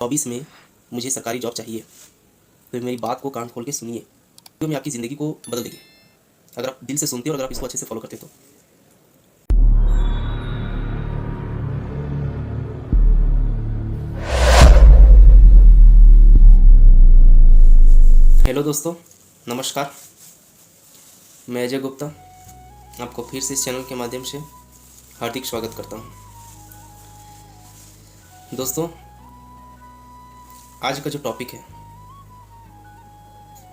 24 में मुझे सरकारी जॉब चाहिए, तो मेरी बात को कान खोल के सुनिए, जो मैं आपकी ज़िंदगी को बदल देगी अगर आप दिल से सुनते हो और अगर आप इसको अच्छे से फॉलो करते हो तो। हेलो दोस्तों, नमस्कार। मैं अजय गुप्ता आपको फिर से इस चैनल के माध्यम से हार्दिक स्वागत करता हूं। दोस्तों, आज का जो टॉपिक है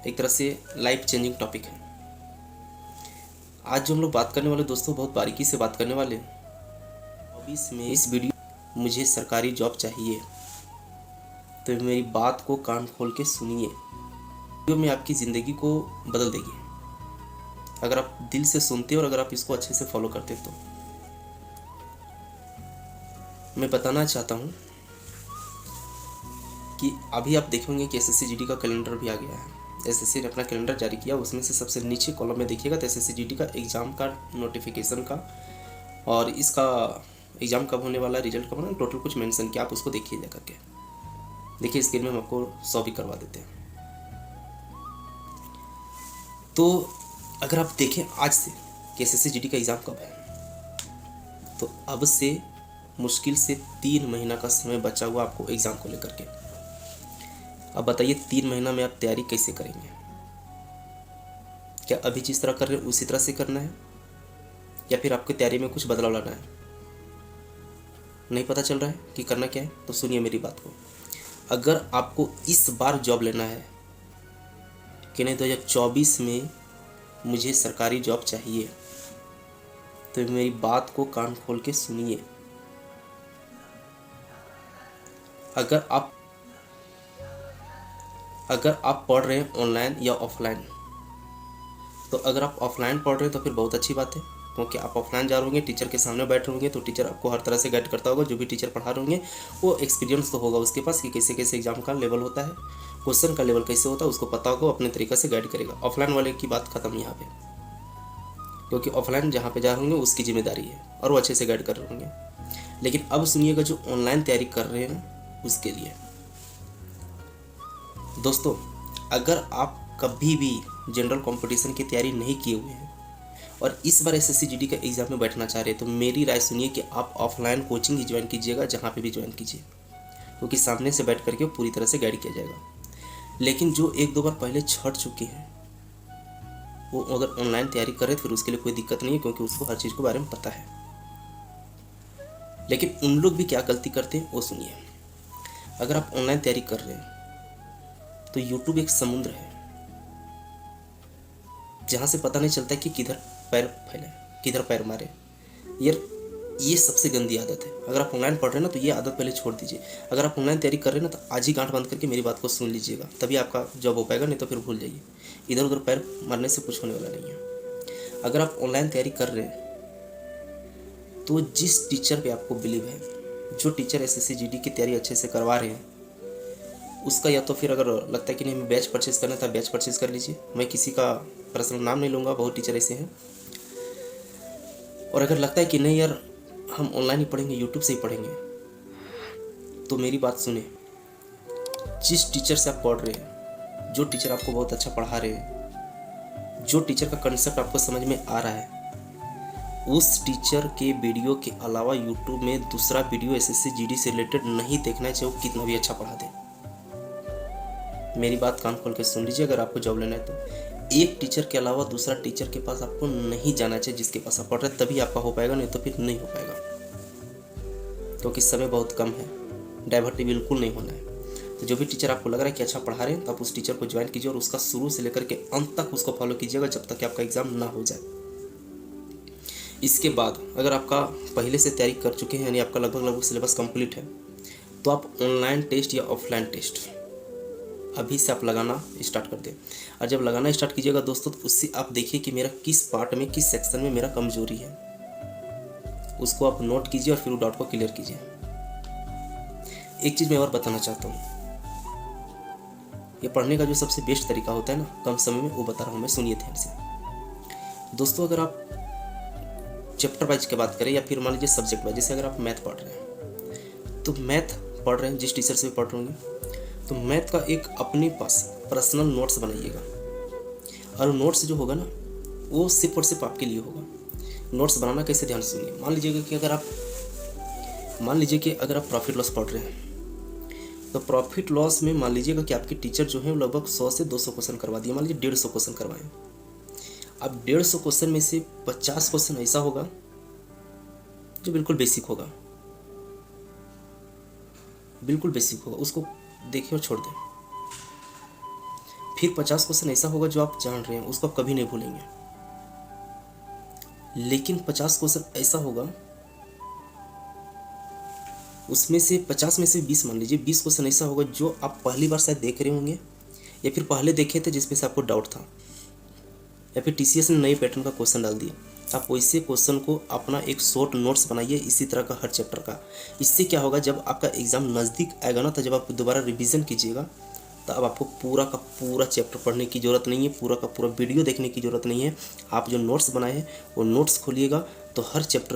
एक तरह से लाइफ चेंजिंग टॉपिक है। आज जो हम लोग बात करने वाले दोस्तों, बहुत बारीकी से बात करने वाले। 24 में इस वीडियो मुझे सरकारी जॉब चाहिए, तो मेरी बात को कान खोल के सुनिए, वीडियो में आपकी ज़िंदगी को बदल देगी अगर आप दिल से सुनते हो और अगर आप इसको अच्छे से फॉलो करते तो। मैं बताना चाहता हूँ कि अभी आप देखेंगे कि एसएससी जीडी का कैलेंडर भी आ गया है। एसएससी ने अपना कैलेंडर जारी किया, उसमें से सबसे नीचे कॉलम में देखिएगा तो एसएससी जीडी का एग्ज़ाम का नोटिफिकेशन का और इसका एग्ज़ाम कब होने वाला, रिजल्ट कब होना, टोटल कुछ मेंशन किया। आप उसको देखिए जा करके। देखिए स्क्रीन में हम आपको 100 भी करवा देते हैं। तो अगर आप देखें आज से कि एसएससी जीडी का एग्ज़ाम कब है, तो अब से मुश्किल से 3 महीना का समय बचा हुआ आपको एग्ज़ाम को लेकर के। अब बताइए 3 महीना में आप तैयारी कैसे करेंगे? क्या अभी जिस तरह कर रहे हैं उसी तरह से करना है या फिर आपकी तैयारी में कुछ बदलाव लाना है? नहीं पता चल रहा है कि करना क्या है? तो सुनिए मेरी बात को। अगर आपको इस बार जॉब लेना है कि नहीं 2024 में मुझे सरकारी जॉब चाहिए, तो मेरी बात को कान खोल के सुनिए। अगर आप पढ़ रहे हैं ऑनलाइन या ऑफलाइन, तो अगर आप ऑफलाइन पढ़ रहे हैं तो फिर बहुत अच्छी बात है, क्योंकि आप ऑफलाइन जा रहे होंगे, टीचर के सामने बैठ होंगे, तो टीचर आपको हर तरह से गाइड करता होगा। जो भी टीचर पढ़ा रहे होंगे वो एक्सपीरियंस तो होगा उसके पास कि कैसे कैसे एग्जाम का लेवल होता है, क्वेश्चन का लेवल कैसे होता है, उसको पता होगा, अपने तरीके से गाइड करेगा। ऑफलाइन वाले की बात खत्म यहाँ पे, क्योंकि ऑफलाइन जहाँ पे जा रहे होंगे उसकी जिम्मेदारी है और वो अच्छे से गाइड कर रहे होंगे। लेकिन अब सुनिएगा जो ऑनलाइन तैयारी कर रहे हैं उसके लिए। दोस्तों, अगर आप कभी भी जनरल कंपटीशन की तैयारी नहीं किए हुए हैं और इस बार एसएससी जीडी का एग्ज़ाम में बैठना चाह रहे हैं, तो मेरी राय सुनिए कि आप ऑफलाइन कोचिंग ही ज्वाइन कीजिएगा, जहाँ पे भी ज्वाइन कीजिए, क्योंकि सामने से बैठ करके पूरी तरह से गाइड किया जाएगा। लेकिन जो 1-2 बार पहले छट चुके हैं वो अगर ऑनलाइन तैयारी करें तो फिर उसके लिए कोई दिक्कत नहीं है, क्योंकि उसको हर चीज़ के बारे में पता है। लेकिन उन लोग भी क्या गलती करते हैं वो सुनिए। अगर आप ऑनलाइन तैयारी कर रहे हैं तो यूट्यूब एक समुद्र है जहाँ से पता नहीं चलता कि किधर पैर फैले, किधर पैर मारे। यार ये सबसे गंदी आदत है। अगर आप ऑनलाइन पढ़ रहे हैं ना तो ये आदत पहले छोड़ दीजिए। अगर आप ऑनलाइन तैयारी कर रहे हैं ना तो आज ही गांठ बंद करके मेरी बात को सुन लीजिएगा, तभी आपका जॉब हो पाएगा, नहीं तो फिर भूल जाइए। इधर उधर पैर मारने से कुछ होने वाला नहीं है। अगर आप ऑनलाइन तैयारी कर रहे हैं तो जिस टीचर पे आपको बिलीव है, जो टीचर एसएससी जीडी की तैयारी अच्छे से करवा रहे हैं, उसका या तो फिर अगर लगता है कि नहीं हमें बैच परचेज़ करना था, बैच परचेज़ कर लीजिए। मैं किसी का पर्सनल नाम नहीं लूँगा, बहुत टीचर ऐसे हैं। और अगर लगता है कि नहीं यार हम ऑनलाइन ही पढ़ेंगे, यूट्यूब से ही पढ़ेंगे, तो मेरी बात सुने। जिस टीचर से आप पढ़ रहे हैं, जो टीचर आपको बहुत अच्छा पढ़ा रहे हैं, जो टीचर का कंसेप्ट आपको समझ में आ रहा है, उस टीचर के वीडियो के अलावा यूट्यूब में दूसरा वीडियो एसएससी जीडी से रिलेटेड नहीं देखना है, चाहे वो कितना भी अच्छा पढ़ा दे। मेरी बात कान खोल के सुन लीजिए। अगर आपको जॉब लेना है तो एक टीचर के अलावा दूसरा टीचर के पास आपको नहीं जाना चाहिए जिसके पास आप पढ़ रहे हैं, तभी आपका हो पाएगा, नहीं तो फिर नहीं हो पाएगा, क्योंकि समय बहुत कम है। डाइवर्ट बिल्कुल नहीं होना है। तो जो भी टीचर आपको लग रहा है कि अच्छा पढ़ा रहे हैं, तो आप उस टीचर को ज्वाइन कीजिए और उसका शुरू से लेकर के अंत तक उसको फॉलो कीजिएगा, जब तक कि आपका एग्ज़ाम ना हो जाए। इसके बाद अगर आपका पहले से तैयारी कर चुके हैं, यानी आपका लगभग सिलेबस कंप्लीट है, तो आप ऑनलाइन टेस्ट या ऑफलाइन टेस्ट अभी से आप लगाना स्टार्ट कर दें। और जब लगाना स्टार्ट कीजिएगा दोस्तों, तो उससे आप देखिए कि मेरा किस पार्ट में, किस सेक्शन में मेरा कमजोरी है, उसको आप नोट कीजिए और फिर वो डाउट को क्लियर कीजिए। एक चीज़ मैं और बताना चाहता हूँ, ये पढ़ने का जो सबसे बेस्ट तरीका होता है ना कम समय में, वो बता रहा हूँ मैं, सुनिए ध्यान से। दोस्तों, अगर आप चैप्टर वाइज की बात करें या फिर मान लीजिए सब्जेक्ट वाइज, जैसे अगर आप मैथ पढ़ रहे हैं तो मैथ पढ़ रहे हैं, जिस टीचर से भी पढ़ रहे होंगे, तो मैथ का एक अपने पास पर्सनल नोट्स बनाइएगा। और नोट्स जो होगा ना वो सिर्फ और सिर्फ आपके लिए होगा। नोट्स बनाना कैसे, ध्यान से सुनिए। मान लीजिए कि अगर आप प्रॉफिट लॉस पढ़ रहे हैं, तो प्रॉफिट लॉस में मान लीजिएगा कि आपके टीचर जो हैं लगभग 100 से 200 क्वेश्चन करवा दिए, मान लीजिए 150 क्वेश्चन करवाएं। अब 150 क्वेश्चन में से 50 क्वेश्चन ऐसा होगा जो बिल्कुल बेसिक होगा, उसको देखिए और छोड़ दें। फिर 50 क्वेश्चन ऐसा होगा जो आप जान रहे हैं, उसको आप कभी नहीं भूलेंगे। लेकिन 50 क्वेश्चन ऐसा होगा, उसमें से 50 में से 20 मान लीजिए 20 क्वेश्चन ऐसा होगा जो आप पहली बार शायद देख रहे होंगे, या फिर पहले देखे थे जिसमें से आपको डाउट था, या फिर टीसीएस ने नए पैटर्न का क्वेश्चन डाल दिया। आप वैसे क्वेश्चन को अपना एक शॉर्ट नोट्स बनाइए इसी तरह का हर चैप्टर का। इससे क्या होगा, जब आपका एग्ज़ाम नज़दीक आएगा ना, तो जब आप दोबारा रिवीजन कीजिएगा तो अब आपको पूरा का पूरा चैप्टर पढ़ने की ज़रूरत नहीं है, पूरा का पूरा वीडियो देखने की ज़रूरत नहीं है। आप जो नोट्स बनाए हैं वो नोट्स खोलिएगा तो हर चैप्टर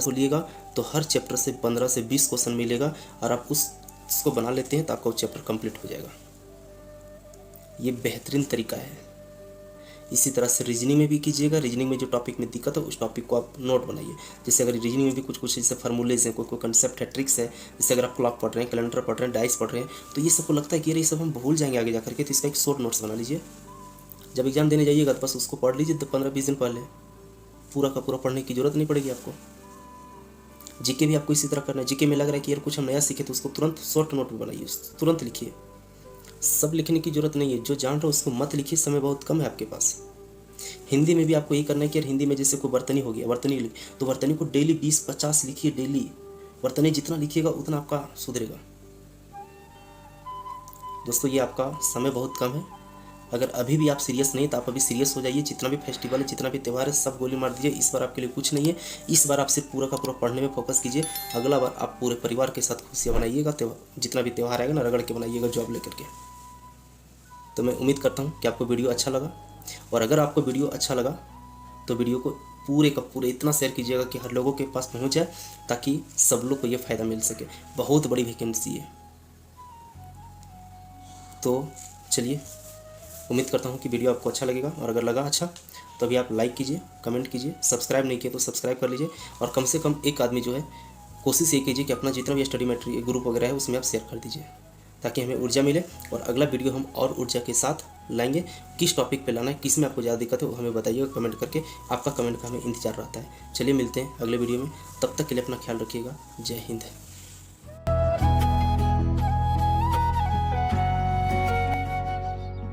से 15 से 20 क्वेश्चन मिलेगा, और आप उसको बना लेते हैं तो आपका वो चैप्टर कंप्लीट हो जाएगा। ये बेहतरीन तरीका है। इसी तरह से रीजनिंग में भी कीजिएगा। रीजनिंग में जो टॉपिक में दिक्कत है उस टॉपिक को आप नोट बनाइए। जैसे अगर रीजनिंग में भी कुछ जैसे फार्मूलेज हैं, कोई कंसेप्ट है, ट्रिक्स है, जैसे अगर आप क्लॉक पढ़ रहे हैं, कैलेंडर पढ़ रहे हैं, डाइस पढ़ रहे हैं, तो ये सबको लगता है कि ये सब हम भूल जाएंगे आगे जाकर के, तो इसका एक शॉर्ट नोट्स बना लीजिए। जब एग्जाम देने जाइएगा तो बस उसको पढ़ लीजिए, तो 15-20 दिन पहले पूरा का पूरा पढ़ने की जरूरत नहीं पड़ेगी आपको। जीके भी आपको इसी तरह करना है। जीके में लग रहा है कि यार कुछ हम नया सीखे, तो उसको तुरंत शॉर्ट नोट में बनाइए, तुरंत लिखिए। सब लिखने की जरूरत नहीं है, जो जान रहे हो उसको मत लिखिए, समय बहुत कम है आपके पास। हिंदी में भी आपको यही करना है कि यार हिंदी में जैसे कोई वर्तनी हो गया, तो वर्तनी को डेली 20-50 लिखिए। डेली वर्तनी जितना लिखिएगा उतना आपका सुधरेगा। दोस्तों ये आपका समय बहुत कम है। अगर अभी भी आप सीरियस नहीं तो आप अभी सीरियस हो जाइए। जितना भी फेस्टिवल है, जितना भी त्यौहार है, सब गोली मार दीजिए। इस बार आपके लिए कुछ नहीं है। इस बार आप सिर्फ पूरा का पूरा पढ़ने में फोकस कीजिए। अगला बार आप पूरे परिवार के साथ खुशियाँ बनाइएगा। जितना भी त्यौहार आएगा ना, रगड़ के बनाइएगा जॉब लेकर के। तो मैं उम्मीद करता हूँ कि आपको वीडियो अच्छा लगा, और अगर आपको वीडियो अच्छा लगा तो वीडियो को पूरे का पूरे इतना शेयर कीजिएगा कि हर लोगों के पास पहुंच जाए, ताकि सब लोग को ये फ़ायदा मिल सके। बहुत बड़ी वैकेंसी है। तो चलिए, उम्मीद करता हूं कि वीडियो आपको अच्छा लगेगा, और अगर लगा अच्छा तो अभी आप लाइक कीजिए, कमेंट कीजिए, सब्सक्राइब नहीं किया तो सब्सक्राइब कर लीजिए, और कम से कम एक आदमी जो है कोशिश ये कीजिए कि अपना जितना भी स्टडी मटेरियल ग्रुप वगैरह है उसमें आप शेयर कर दीजिए, ताकि हमें ऊर्जा मिले। और अगला वीडियो हम और ऊर्जा के साथ लाएंगे। किस टॉपिक पे लाना है, किस में आपको ज़्यादा दिक्कत है, वो हमें बताइएगा कमेंट करके। आपका कमेंट का हमें इंतजार रहता है। चलिए मिलते हैं अगले वीडियो में, तब तक के लिए अपना ख्याल रखिएगा। जय हिंद।